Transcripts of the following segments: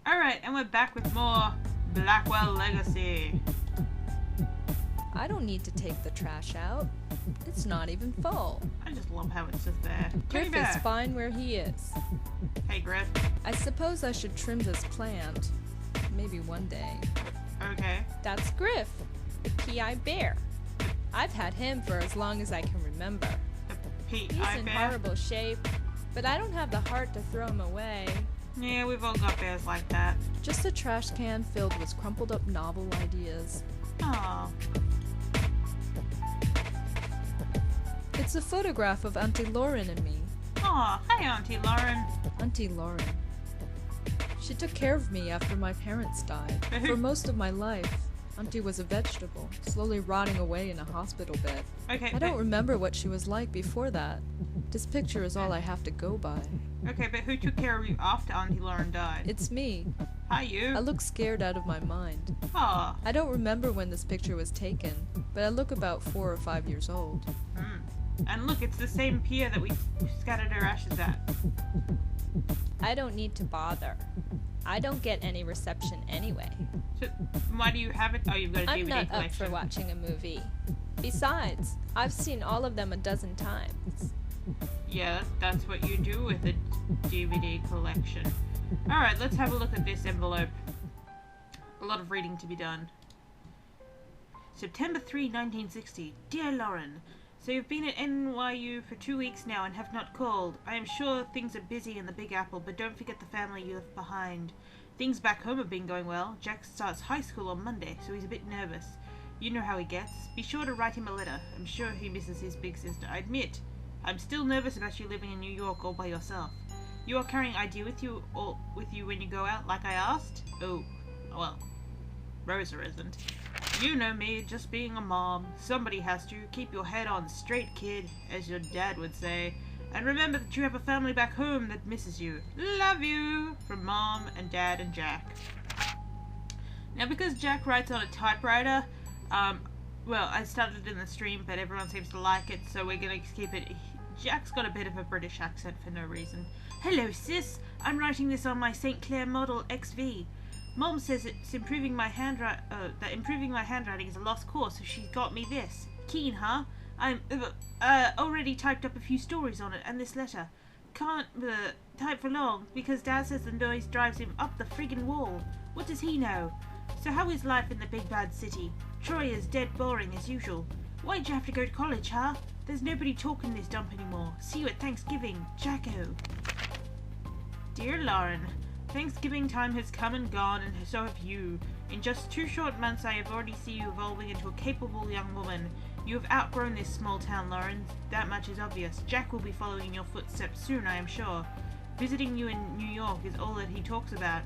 Alright, and we're back with more Blackwell Legacy. I don't need to take the trash out. It's not even full. I just love how it's just there. Griff is fine where he is. Hey, Griff. I suppose I should trim this plant. Maybe one day. Okay. That's Griff, the PI bear. I've had him for as long as I can remember. The He's PI in bear? horrible shape, but I don't have the heart to throw him away. Yeah, we've all got bears like that. Just a trash can filled with crumpled up novel ideas. Oh. It's a photograph of Auntie Lauren and me. Aw, hi Auntie Lauren. Auntie Lauren. She took care of me after my parents died. For most of my life, Auntie was a vegetable, slowly rotting away in a hospital bed. Okay, I don't remember what she was like before that. This picture is all I have to go by. Okay, but who took care of you after Auntie Lauren died? It's me. Hi, you. I look scared out of my mind. Aw. I don't remember when this picture was taken, but I look about 4 or 5 years old. And look, it's the same pier that we scattered our ashes at. I don't need to bother. I don't get any reception anyway. So, why do you have it? Oh, you've got a DVD I'm not collection. up for watching a movie. Besides, I've seen all of them a dozen times. Yeah, that's what you do with a DVD collection. Alright, let's have a look at this envelope. A lot of reading to be done. September 3, 1960. Dear Lauren, so you've been at NYU for 2 weeks now and have not called. I am sure things are busy in the Big Apple, but don't forget the family you left behind. Things back home have been going well. Jack starts high school on Monday, so he's a bit nervous. You know how he gets. Be sure to write him a letter. I'm sure he misses his big sister. I admit, I'm still nervous about you living in New York all by yourself. You are carrying ID with you when you go out, like I asked? Oh, well, Rosa isn't. You know me, just being a mom. Somebody has to. Keep your head on straight, kid, as your dad would say. And remember that you have a family back home that misses you. Love you! From Mom and Dad and Jack. Now, because Jack writes on a typewriter, well, I started in the stream, but everyone seems to like it, so we're gonna keep it. Jack's got a bit of a British accent for no reason. Hello, sis. I'm writing this on my St. Clair Model XV. Mom says it's improving my handwriting is a lost cause, so she's got me this. Keen, huh? I'm already typed up a few stories on it and this letter. Can't type for long because Dad says the noise drives him up the friggin' wall. What does he know? So how is life in the big bad city? Troy is dead boring as usual. Why'd you have to go to college, huh? There's nobody talking this dump anymore. See you at Thanksgiving, Jacko. Dear Lauren, Thanksgiving time has come and gone, and so have you. In just 2 short months, I have already seen you evolving into a capable young woman. You have outgrown this small town, Lauren. That much is obvious. Jack will be following in your footsteps soon, I am sure. Visiting you in New York is all that he talks about.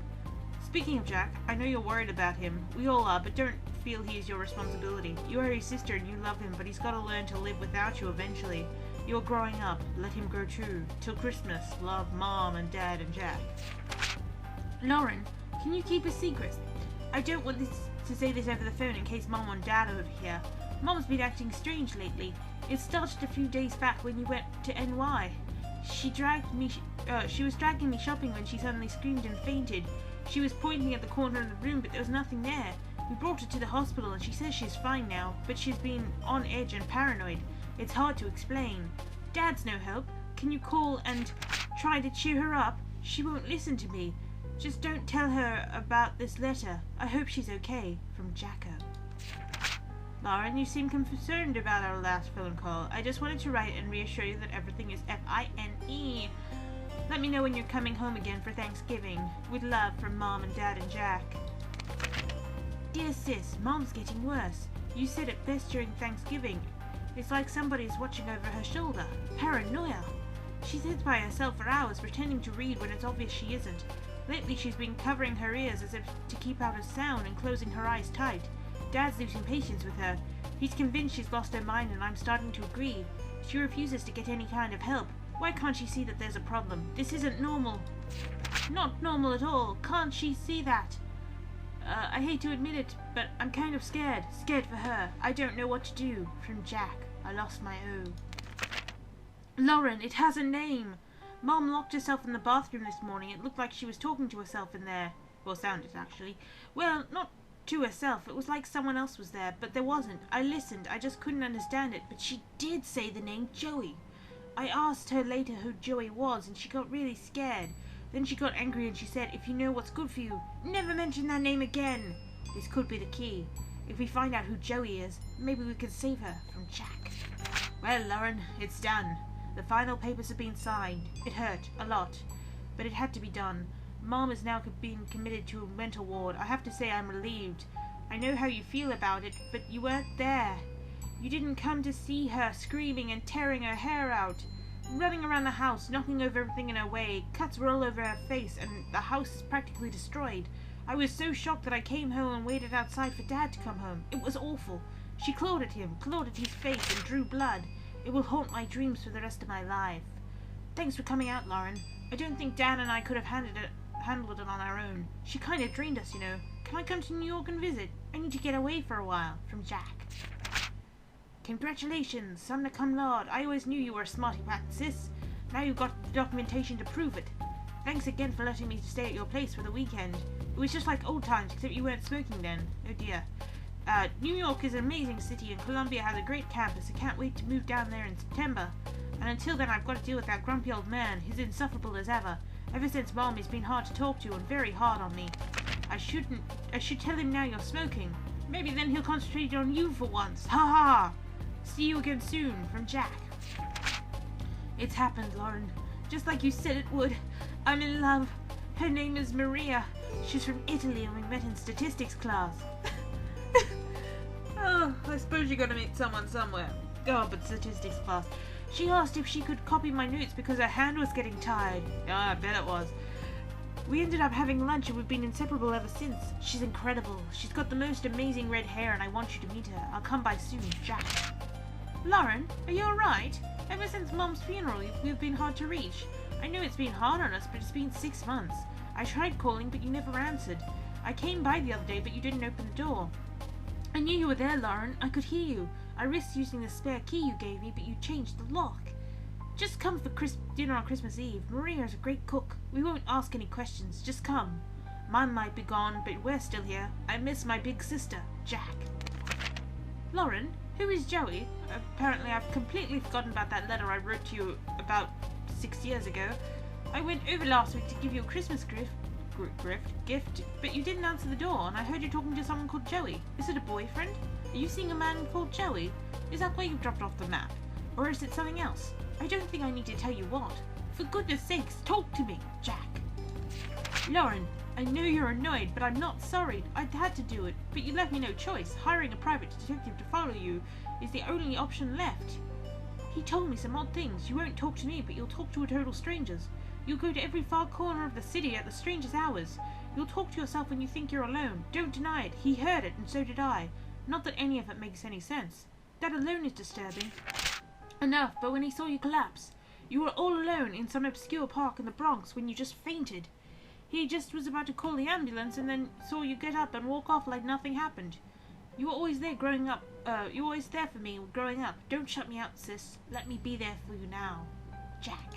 Speaking of Jack, I know you're worried about him. We all are, but don't feel he is your responsibility. You are his sister and you love him, but he's got to learn to live without you eventually. You're growing up. Let him grow too. Till Christmas, love, Mom and Dad and Jack. Lauren, can you keep a secret? I don't want to say this over the phone in case Mom and Dad overhear. Mom's been acting strange lately. It started a few days back when you went to NY. She was dragging me shopping when she suddenly screamed and fainted. She was pointing at the corner of the room, but there was nothing there. We brought her to the hospital and she says she's fine now, but she's been on edge and paranoid. It's hard to explain. Dad's no help. Can you call and try to cheer her up? She won't listen to me. Just don't tell her about this letter. I hope she's okay. From Jacko. Lauren, you seem concerned about our last phone call. I just wanted to write and reassure you that everything is fine. Let me know when you're coming home again for Thanksgiving. With love from Mom and Dad and Jack. Dear sis, Mom's getting worse. You said it best during Thanksgiving. It's like somebody's watching over her shoulder. Paranoia. She sits by herself for hours pretending to read when it's obvious she isn't. Lately she's been covering her ears as if to keep out a sound and closing her eyes tight. Dad's losing patience with her. He's convinced she's lost her mind and I'm starting to agree. She refuses to get any kind of help. Why can't she see that there's a problem? This isn't normal. Not normal at all. Can't she see that? I hate to admit it, but I'm kind of scared. Scared for her. I don't know what to do. From Jack. I lost my O. Lauren, it has a name. Mom locked herself in the bathroom this morning. It looked like she was talking to herself in there. Or sounded, actually. Well, not to herself. It was like someone else was there, but there wasn't. I listened. I just couldn't understand it. But she did say the name Joey. I asked her later who Joey was, and she got really scared. Then she got angry and she said, if you know what's good for you, never mention that name again. This could be the key. If we find out who Joey is, maybe we can save her from Jack. Well, Lauren, it's done. The final papers have been signed. It hurt, a lot. But it had to be done. Mom is now being committed to a mental ward. I have to say I'm relieved. I know how you feel about it, but you weren't there. You didn't come to see her screaming and tearing her hair out. Running around the house, knocking over everything in her way. Cuts were all over her face, and the house is practically destroyed. I was so shocked that I came home and waited outside for Dad to come home. It was awful. She clawed at him, clawed at his face, and drew blood. It will haunt my dreams for the rest of my life. Thanks for coming out, Lauren. I don't think Dad and I could have handled it on our own. She kind of dreamed us, you know. Can I come to New York and visit? I need to get away for a while. From Jack. Congratulations, summa cum laude. I always knew you were a smarty pants, sis. Now you've got the documentation to prove it. Thanks again for letting me stay at your place for the weekend. It was just like old times, except you weren't smoking then. Oh dear. New York is an amazing city, and Columbia has a great campus. I can't wait to move down there in September. And until then, I've got to deal with that grumpy old man. He's insufferable as ever. Ever since Mom, he's been hard to talk to and very hard on me. I should tell him now you're smoking. Maybe then he'll concentrate on you for once. Ha ha! See you again soon. From Jack. It's happened, Lauren. Just like you said it would. I'm in love. Her name is Maria. She's from Italy and we met in statistics class. Oh, I suppose you're gonna meet someone somewhere. Oh, but statistics class. She asked if she could copy my notes because her hand was getting tired. Oh, I bet it was. We ended up having lunch and we've been inseparable ever since. She's incredible. She's got the most amazing red hair and I want you to meet her. I'll come by soon, Jack. Lauren, are you alright? Ever since Mom's funeral, we've been hard to reach. I know it's been hard on us, but it's been 6 months. I tried calling, but you never answered. I came by the other day, but you didn't open the door. I knew you were there, Lauren. I could hear you. I risked using the spare key you gave me, but you changed the lock. Just come for dinner on Christmas Eve. Maria's a great cook. We won't ask any questions. Just come. Mom might be gone, but we're still here. I miss my big sister, Jack. Lauren, who is Joey? Apparently I've completely forgotten about that letter I wrote to you about 6 years ago. I went over last week to give you a Christmas gift, but you didn't answer the door, and I heard you talking to someone called Joey. Is it a boyfriend? Are you seeing a man called Joey? Is that why you've dropped off the map? Or is it something else? I don't think I need to tell you what. For goodness sakes, talk to me, Jack. Lauren, I know you're annoyed, but I'm not sorry. I'd had to do it, but you left me no choice. Hiring a private detective to follow you is the only option left. He told me some odd things. You won't talk to me, but you'll talk to total strangers. You'll go to every far corner of the city at the strangest hours. You'll talk to yourself when you think you're alone. Don't deny it. He heard it, and so did I. Not that any of it makes any sense. That alone is disturbing. Enough, but when he saw you collapse, you were all alone in some obscure park in the Bronx when you just fainted. He just was about to call the ambulance and then saw you get up and walk off like nothing happened. You were always there growing up. You were always there for me growing up. Don't shut me out, sis. Let me be there for you now. Jack.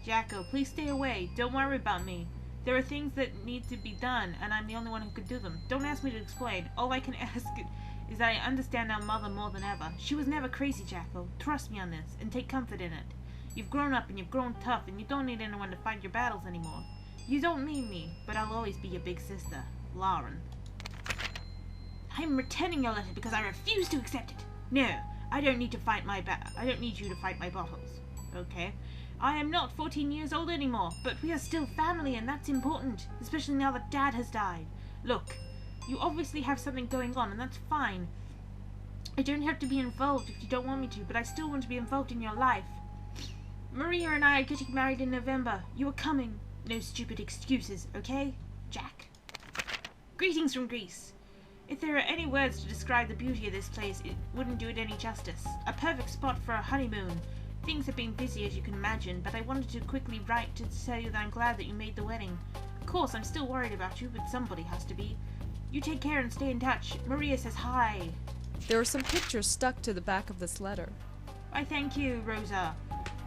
Jacko, please stay away. Don't worry about me. There are things that need to be done, and I'm the only one who could do them. Don't ask me to explain. All I can ask is that I understand our mother more than ever. She was never crazy, Jacko. Trust me on this, and take comfort in it. You've grown up and you've grown tough, and you don't need anyone to fight your battles anymore. You don't need me, but I'll always be your big sister, Lauren. I'm returning your letter because I refuse to accept it. No, I don't need to fight I don't need you to fight my battles. Okay? I am not 14 years old anymore, but we are still family, and that's important, especially now that Dad has died. Look, you obviously have something going on, and that's fine. I don't have to be involved if you don't want me to, but I still want to be involved in your life. Maria and I are getting married in November. You are coming. No stupid excuses, okay? Jack. Greetings from Greece. If there are any words to describe the beauty of this place, it wouldn't do it any justice. A perfect spot for a honeymoon. Things have been busy, as you can imagine, but I wanted to quickly write to tell you that I'm glad that you made the wedding. Of course, I'm still worried about you, but somebody has to be. You take care and stay in touch. Maria says hi. There are some pictures stuck to the back of this letter. Why, thank you, Rosa.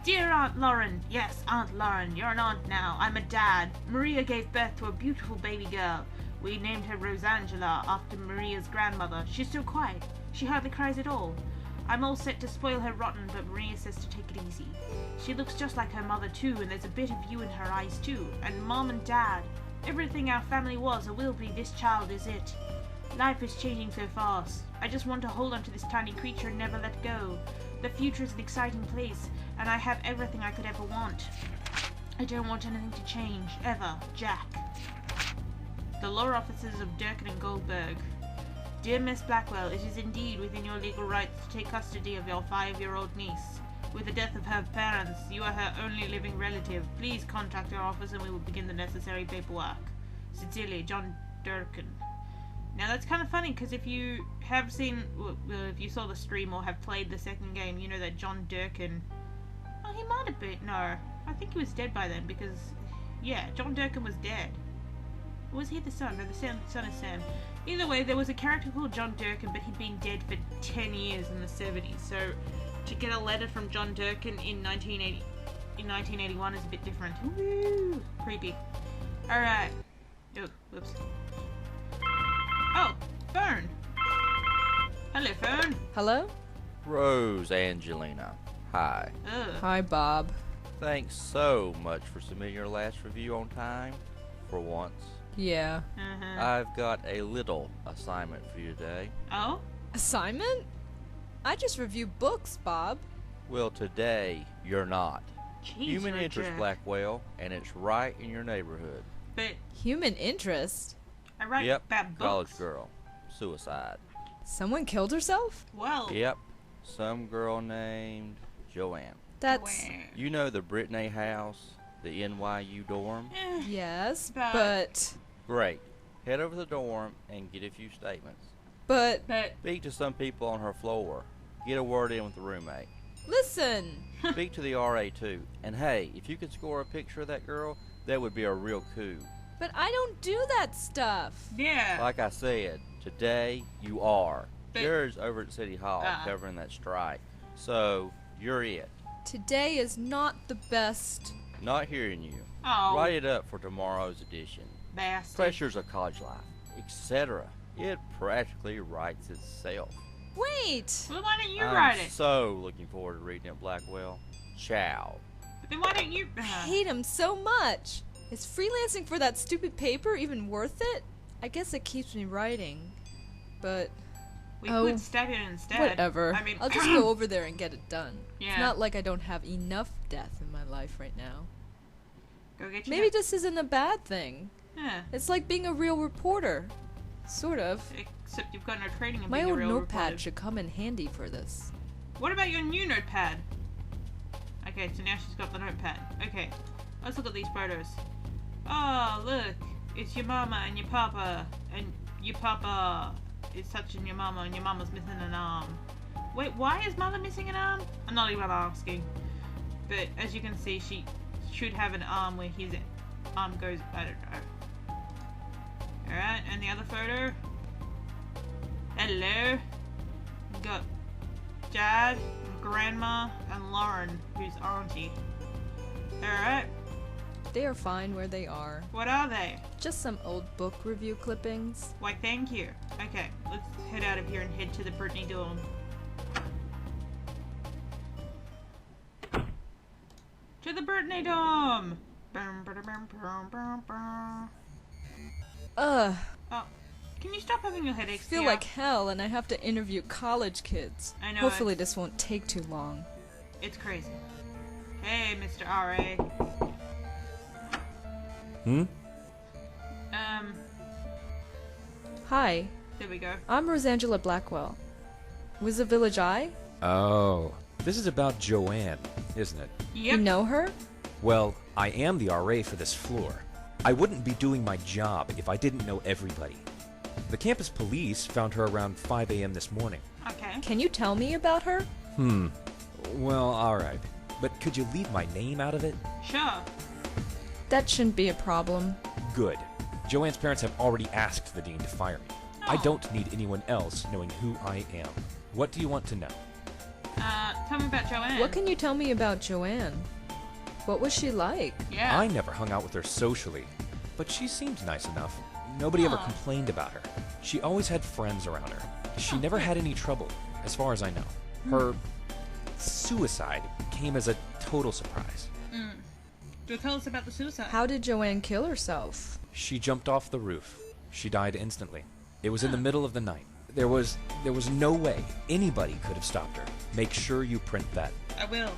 Dear Aunt Lauren. Yes, Aunt Lauren. You're an aunt now. I'm a dad. Maria gave birth to a beautiful baby girl. We named her Rosangela after Maria's grandmother. She's so quiet. She hardly cries at all. I'm all set to spoil her rotten, but Maria says to take it easy. She looks just like her mother too, and there's a bit of you in her eyes too. And Mom and Dad. Everything our family was or will be, this child is it. Life is changing so fast. I just want to hold on to this tiny creature and never let go. The future is an exciting place, and I have everything I could ever want. I don't want anything to change, ever. Jack. The law officers of Durkin and Goldberg. Dear Miss Blackwell, it is indeed within your legal rights to take custody of your 5-year-old niece. With the death of her parents, you are her only living relative. Please contact our office and we will begin the necessary paperwork. Sincerely, John Durkin. Now that's kind of funny, because if you have seen, well, if you saw the stream or have played the second game, you know that John Durkin, oh, he might have been, no, I think he was dead by then, because, yeah, John Durkin was dead. Or was he the son? No, the son is Sam. Either way, there was a character called John Durkin, but he'd been dead for 10 years in the 70s, so to get a letter from John Durkin in 1981 is a bit different. Woo! Creepy. Alright. Oh, whoops. Oh, phone. Hello, phone. Hello? Rose Angelina. Hi. Ugh. Hi, Bob. Thanks so much for submitting your last review on time. For once. Yeah. I've got a little assignment for you today. Oh? Assignment? I just review books, Bob. Well, today, you're not. Jeez, Human you're a interest, jerk. Blackwell, and it's right in your neighborhood. But Human interest? I write Yep, bad college books. girl. Suicide. Someone killed herself? Well, Yep, some girl named Joanne. That's... Joanne. You know the Brittany house, the NYU dorm? Eh, Yes, But- but... Great. Head over to the dorm and get a few statements. But... but Speak to some people on her floor. Get a word in with the roommate. Listen! Speak to the RA too. And hey, if you could score a picture of that girl, that would be a real coup. But I don't do that stuff. yeah. Like I said, today you are. But- Jared's over at City Hall covering that strike. So, you're it. Today is not the best. Not hearing you. Oh, Write it up for tomorrow's edition. bastard. Pressures of college life, etc. It practically writes itself. Wait! Well, why don't you I'm write it? so looking forward to reading it, Blackwell. Ciao. But then why don't you? I hate him so much. Is freelancing for that stupid paper even worth it? I guess it keeps me writing. But We Oh, could stab it instead. whatever. I mean, I'll just go over there and get it done. Yeah. It's not like I don't have enough death in my life right now. Go get you. Maybe this isn't a bad thing. Yeah. It's like being a real reporter. Sort of. Except you've got no training in My being a old real notepad reporter. should come in handy for this. What about your new notepad? Okay, so now she's got the notepad. Okay, let's look at these photos. Oh, look. It's your mama and your papa. And your papa is touching your mama and your mama's missing an arm. Wait, why is mother missing an arm? I'm not even asking. But as you can see, she should have an arm where his arm goes, I don't know. Alright, and the other photo. Hello. Got Dad, Grandma, and Lauren, who's Auntie. Alright, They are fine where they are. what are they? Just some old book review clippings. Why, thank you. Okay, let's head out of here and head to the Brittany dorm. To the Brittany dorm! Ugh. Oh, can you stop having your headaches? I feel dear? like hell and I have to interview college kids. I know, Hopefully it's- this won't take too long. It's crazy. Hey, Mr. R.A. Hi, There we go. I'm Rosangela Blackwell. Was the Village Eye? Oh, this is about Joanne, isn't it? Yep. You know her? Well, I am the RA for this floor. I wouldn't be doing my job if I didn't know everybody. The campus police found her around 5 a.m. this morning. Okay. Can you tell me about her? Well, alright. But could you leave my name out of it? Sure. That shouldn't be a problem. Good. Joanne's parents have already asked the dean to fire me. I Oh. don't need anyone else knowing who I am. What do you want to know? Tell me about Joanne. What can you tell me about Joanne? What was she like? Yeah. I never hung out with her socially, but she seemed nice enough. Nobody ever complained about her. She always had friends around her. She never had any trouble, as far as I know. Her suicide came as a total surprise. Do tell us about the suicide. How did Joanne kill herself? She jumped off the roof. She died instantly. It was in the middle of the night. There was no way anybody could have stopped her. Make sure you print that. I will.